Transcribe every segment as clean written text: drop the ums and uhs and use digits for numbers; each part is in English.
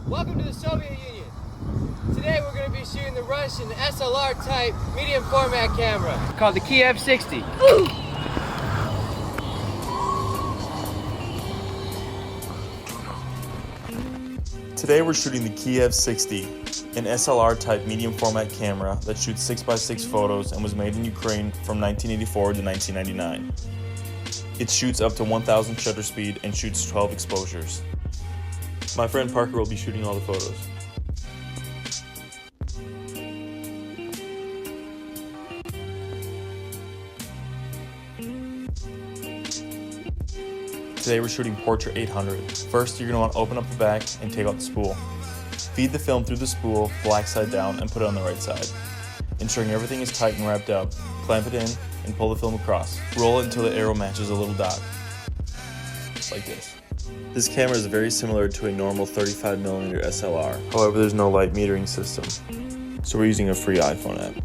Welcome to the Soviet Union. Today we're going to be shooting the Russian SLR type medium format camera called the Kiev 60. Today we're shooting the Kiev 60, an SLR type medium format camera that shoots 6x6 photos and was made in Ukraine from 1984 to 1999. It shoots up to 1000 shutter speed and shoots 12 exposures. My friend Parker will be shooting all the photos. Today we're shooting Portrait 800. First, you're going to want to open up the back and take out the spool. Feed the film through the spool, black side down, and put it on the right side. Ensuring everything is tight and wrapped up, clamp it in, and pull the film across. Roll it until the arrow matches a little dot. Like this. This camera is very similar to a normal 35mm SLR. However, there's no light metering system. So we're using a free iPhone app.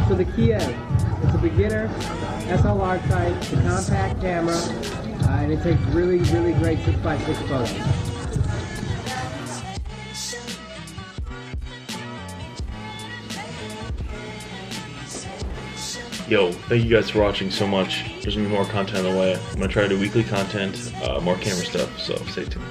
So the Kiev, it's a beginner SLR type, it's a compact camera, and it takes really great 6x6 photos. Yo, thank you guys for watching so much. There's gonna be more content on the way. I'm gonna try to do weekly content, more camera stuff, so stay tuned.